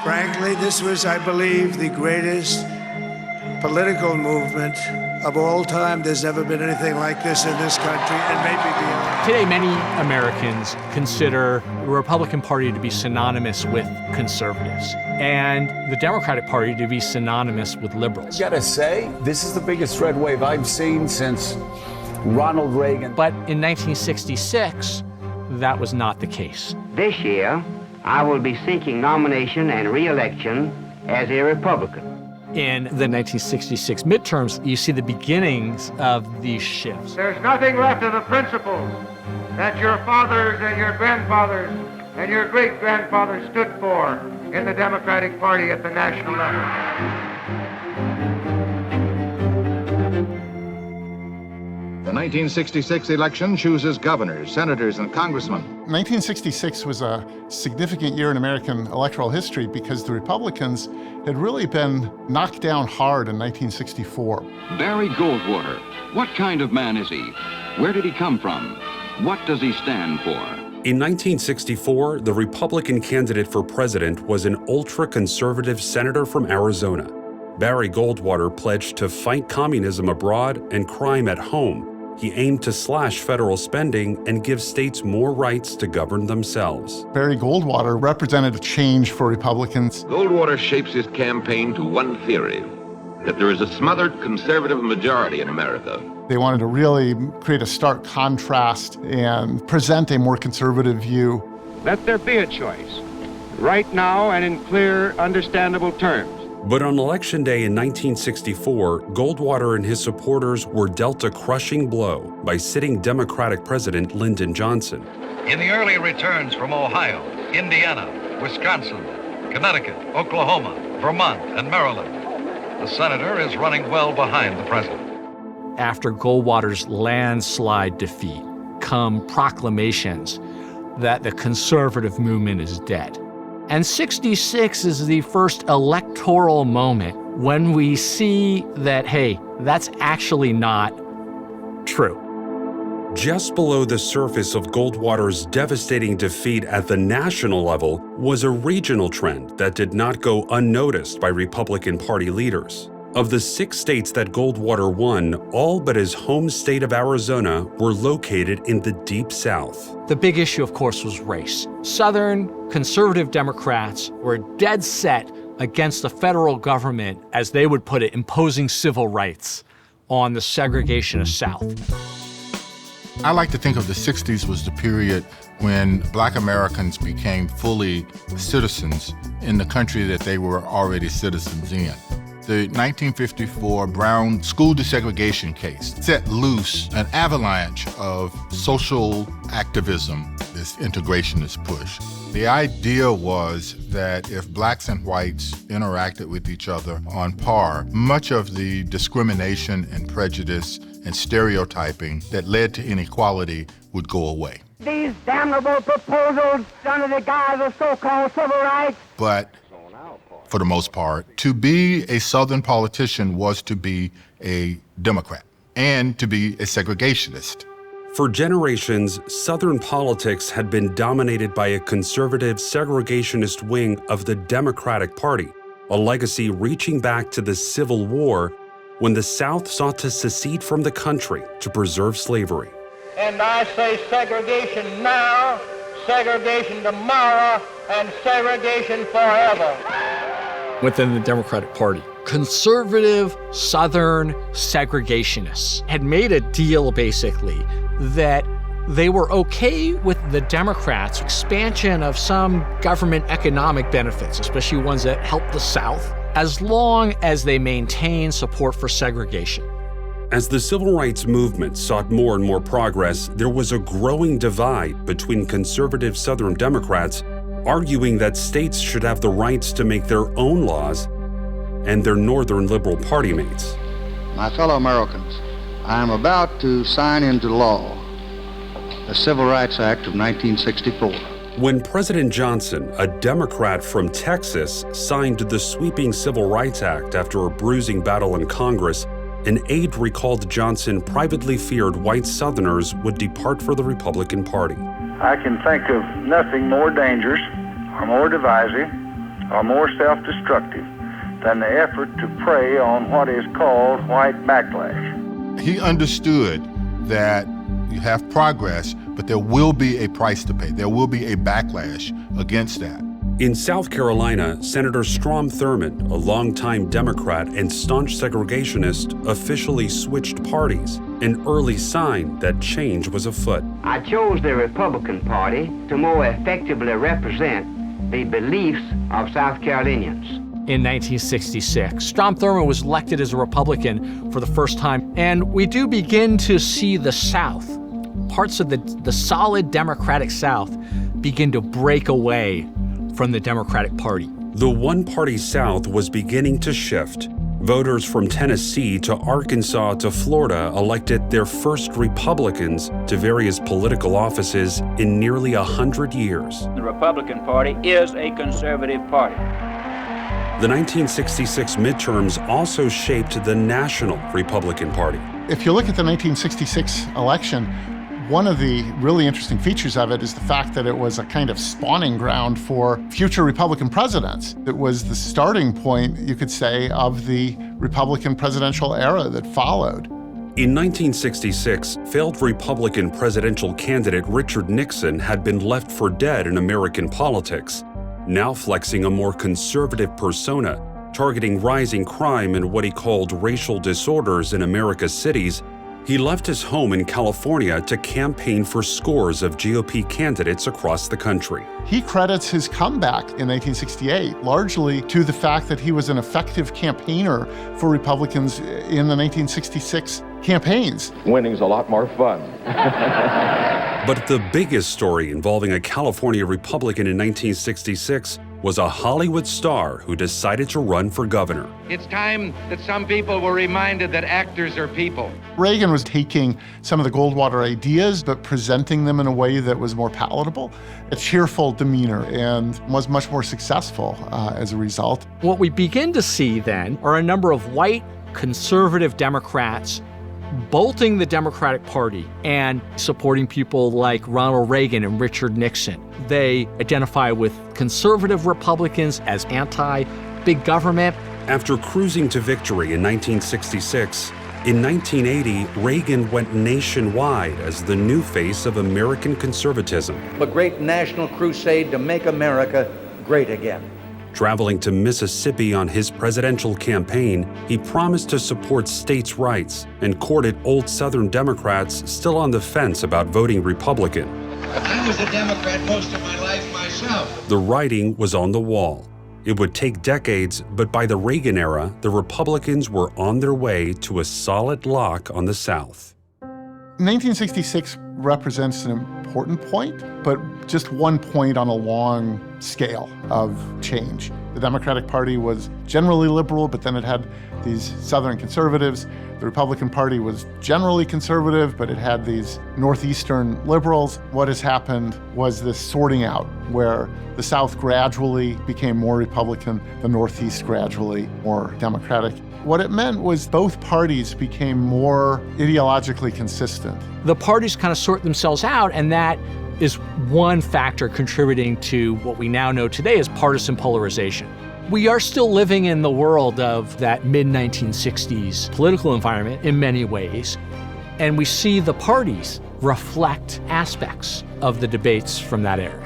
Frankly, this was, I believe, the greatest political movement of all time. There's never been anything like this in this country, and maybe beyond. Today, many Americans consider the Republican Party to be synonymous with conservatives, and the Democratic Party to be synonymous with liberals. I gotta say, this is the biggest red wave I've seen since Ronald Reagan. But in 1966, that was not the case. This year, I will be seeking nomination and re-election as a Republican. In the 1966 midterms, you see the beginnings of these shifts. There's nothing left of the principles that your fathers and your grandfathers and your great-grandfathers stood for in the Democratic Party at the national level. The 1966 election chooses governors, senators, and congressmen. 1966 was a significant year in American electoral history because the Republicans had really been knocked down hard in 1964. Barry Goldwater, what kind of man is he? Where did he come from? What does he stand for? In 1964, the Republican candidate for president was an ultra-conservative senator from Arizona. Barry Goldwater pledged to fight communism abroad and crime at home. He aimed to slash federal spending and give states more rights to govern themselves. Barry Goldwater represented a change for Republicans. Goldwater shapes his campaign to one theory, that there is a smothered conservative majority in America. They wanted to really create a stark contrast and present a more conservative view. Let there be a choice, right now and in clear, understandable terms. But on Election Day in 1964, Goldwater and his supporters were dealt a crushing blow by sitting Democratic President Lyndon Johnson. In the early returns from Ohio, Indiana, Wisconsin, Connecticut, Oklahoma, Vermont, and Maryland, the senator is running well behind the president. After Goldwater's landslide defeat come proclamations that the conservative movement is dead. And 66 is the first electoral moment when we see that, hey, that's actually not true. Just below the surface of Goldwater's devastating defeat at the national level was a regional trend that did not go unnoticed by Republican Party leaders. Of the 6 states that Goldwater won, all but his home state of Arizona were located in the Deep South. The big issue, of course, was race. Southern conservative Democrats were dead set against the federal government, as they would put it, imposing civil rights on the segregationist South. I like to think of the 60s was the period when Black Americans became fully citizens in the country that they were already citizens in. The 1954 Brown school desegregation case set loose an avalanche of social activism, this integrationist push. The idea was that if blacks and whites interacted with each other on par, much of the discrimination and prejudice and stereotyping that led to inequality would go away. These damnable proposals under the guise of so-called civil rights. But for the most part, to be a Southern politician was to be a Democrat and to be a segregationist. For generations, Southern politics had been dominated by a conservative segregationist wing of the Democratic Party, a legacy reaching back to the Civil War when the South sought to secede from the country to preserve slavery. And I say segregation now, segregation tomorrow, and segregation forever. Within the Democratic Party, conservative Southern segregationists had made a deal, basically, that they were okay with the Democrats' expansion of some government economic benefits, especially ones that help the South, as long as they maintain support for segregation. As the civil rights movement sought more and more progress, there was a growing divide between conservative Southern Democrats arguing that states should have the rights to make their own laws, and their Northern Liberal Party mates. My fellow Americans, I am about to sign into law the Civil Rights Act of 1964. When President Johnson, a Democrat from Texas, signed the sweeping Civil Rights Act after a bruising battle in Congress, an aide recalled Johnson privately feared white Southerners would depart for the Republican Party. I can think of nothing more dangerous or more divisive are more self-destructive than the effort to prey on what is called white backlash. He understood that you have progress, but there will be a price to pay. There will be a backlash against that. In South Carolina, Senator Strom Thurmond, a longtime Democrat and staunch segregationist, officially switched parties, an early sign that change was afoot. I chose the Republican Party to more effectively represent the beliefs of South Carolinians. In 1966, Strom Thurmond was elected as a Republican for the first time, and we do begin to see the South, parts of the solid Democratic South, begin to break away from the Democratic Party. The one-party South was beginning to shift. Voters from Tennessee to Arkansas to Florida elected their first Republicans to various political offices in nearly 100 years. The Republican Party is a conservative party. The 1966 midterms also shaped the national Republican Party. If you look at the 1966 election, one of the really interesting features of it is the fact that it was a kind of spawning ground for future Republican presidents. It was the starting point, you could say, of the Republican presidential era that followed. In 1966, failed Republican presidential candidate Richard Nixon had been left for dead in American politics, now flexing a more conservative persona, targeting rising crime and what he called racial disorders in America's cities. He left his home in California to campaign for scores of GOP candidates across the country. He credits his comeback in 1968 largely to the fact that he was an effective campaigner for Republicans in the 1966 campaigns. Winning's a lot more fun. But the biggest story involving a California Republican in 1966 was a Hollywood star who decided to run for governor. It's time that some people were reminded that actors are people. Reagan was taking some of the Goldwater ideas, but presenting them in a way that was more palatable, a cheerful demeanor, and was much more successful as a result. What we begin to see then are a number of white conservative Democrats bolting the Democratic Party and supporting people like Ronald Reagan and Richard Nixon. They identify with conservative Republicans as anti-big government. After cruising to victory in 1966, in 1980, Reagan went nationwide as the new face of American conservatism. A great national crusade to make America great again. Traveling to Mississippi on his presidential campaign, he promised to support states' rights and courted old Southern Democrats still on the fence about voting Republican. I was a Democrat most of my life myself. The writing was on the wall. It would take decades, but by the Reagan era, the Republicans were on their way to a solid lock on the South. 1966 represents an important point, but just one point on a long scale of change. The Democratic Party was generally liberal, but then it had these Southern conservatives. The Republican Party was generally conservative, but it had these Northeastern liberals. What has happened was this sorting out, where the South gradually became more Republican, the Northeast gradually more Democratic. What it meant was both parties became more ideologically consistent. The parties kind of sort themselves out, and that is one factor contributing to what we now know today as partisan polarization. We are still living in the world of that mid-1960s political environment in many ways, and we see the parties reflect aspects of the debates from that era.